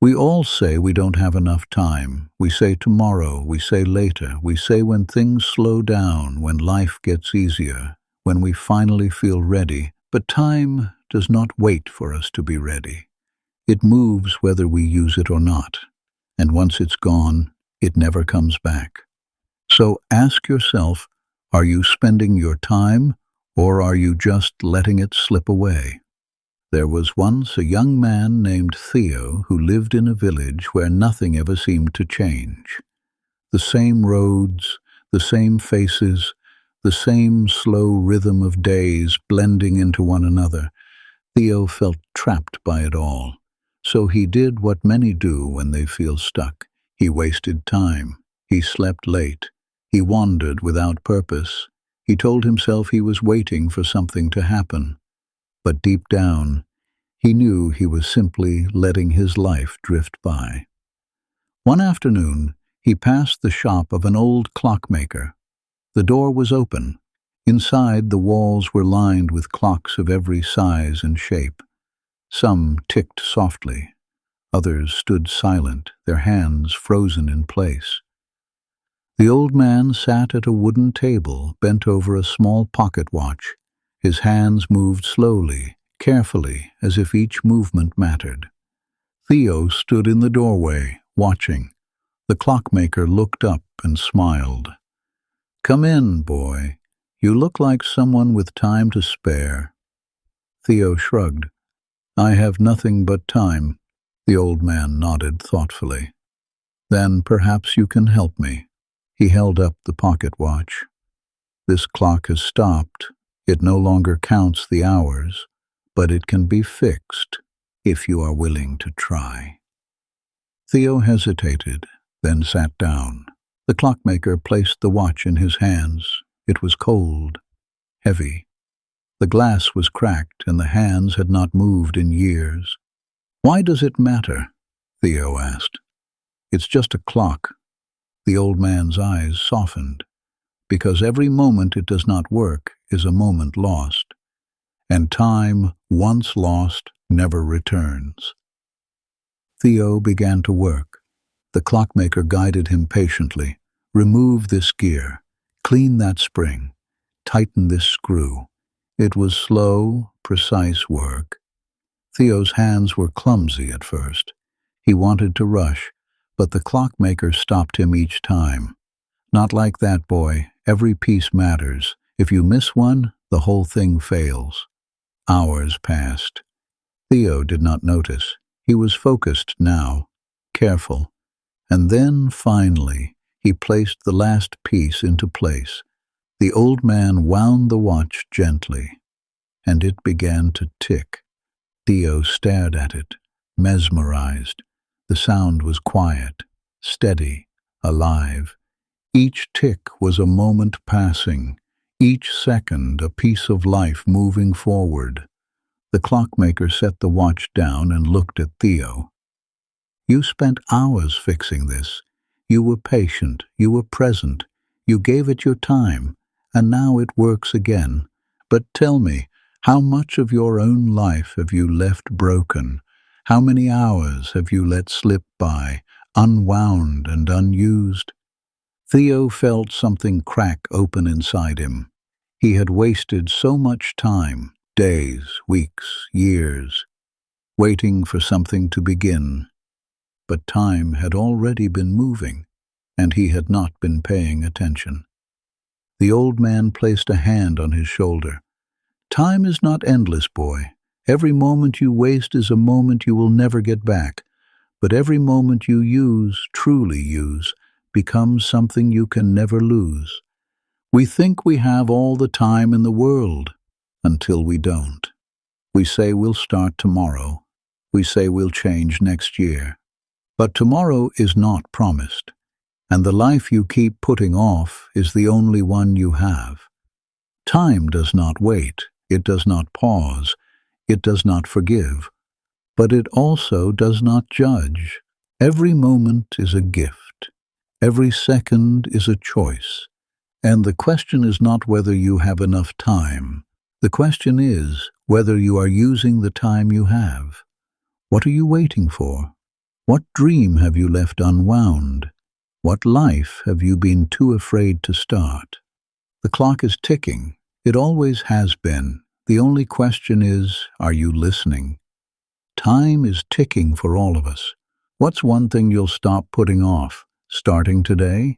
We all say we don't have enough time. We say tomorrow, we say later, we say when things slow down, when life gets easier, when we finally feel ready. But time does not wait for us to be ready. It moves whether we use it or not. And once it's gone, it never comes back. So ask yourself, are you spending your time, or are you just letting it slip away? There was once a young man named Theo who lived in a village where nothing ever seemed to change. The same roads, the same faces, the same slow rhythm of days blending into one another. Theo felt trapped by it all. So he did what many do when they feel stuck. He wasted time. He slept late. He wandered without purpose. He told himself he was waiting for something to happen. But deep down, he knew he was simply letting his life drift by. One afternoon, he passed the shop of an old clockmaker. The door was open. Inside, the walls were lined with clocks of every size and shape. Some ticked softly. Others stood silent, their hands frozen in place. The old man sat at a wooden table, bent over a small pocket watch. His hands moved slowly, carefully, as if each movement mattered. Theo stood in the doorway, watching. The clockmaker looked up and smiled. "Come in, boy. You look like someone with time to spare." Theo shrugged. "I have nothing but time." The old man nodded thoughtfully. "Then perhaps you can help me." He held up the pocket watch. "This clock has stopped. It no longer counts the hours, but it can be fixed if you are willing to try." Theo hesitated, then sat down. The clockmaker placed the watch in his hands. It was cold, heavy. The glass was cracked, and the hands had not moved in years. "Why does it matter?" Theo asked. "It's just a clock." The old man's eyes softened. "Because every moment it does not work is a moment lost. And time, once lost, never returns." Theo began to work. The clockmaker guided him patiently. "Remove this gear. Clean that spring. Tighten this screw." It was slow, precise work. Theo's hands were clumsy at first. He wanted to rush, but the clockmaker stopped him each time. "Not like that, boy. Every piece matters. If you miss one, the whole thing fails." Hours passed. Theo did not notice. He was focused now, careful. And then, finally, he placed the last piece into place. The old man wound the watch gently, and it began to tick. Theo stared at it, mesmerized. The sound was quiet, steady, alive. Each tick was a moment passing, each second a piece of life moving forward. The clockmaker set the watch down and looked at Theo. "You spent hours fixing this. You were patient, you were present, you gave it your time, and now it works again. But tell me, how much of your own life have you left broken? How many hours have you let slip by, unwound and unused?" Theo felt something crack open inside him. He had wasted so much time, days, weeks, years, waiting for something to begin. But time had already been moving, and he had not been paying attention. The old man placed a hand on his shoulder. "Time is not endless, boy. Every moment you waste is a moment you will never get back. But every moment you use, truly use, becomes something you can never lose. We think we have all the time in the world until we don't. We say we'll start tomorrow. We say we'll change next year. But tomorrow is not promised, and the life you keep putting off is the only one you have. Time does not wait. It does not pause. It does not forgive. But it also does not judge. Every moment is a gift. Every second is a choice. And the question is not whether you have enough time. The question is whether you are using the time you have. What are you waiting for? What dream have you left unwound? What life have you been too afraid to start? The clock is ticking. It always has been. The only question is, are you listening? Time is ticking for all of us. What's one thing you'll stop putting off, starting today?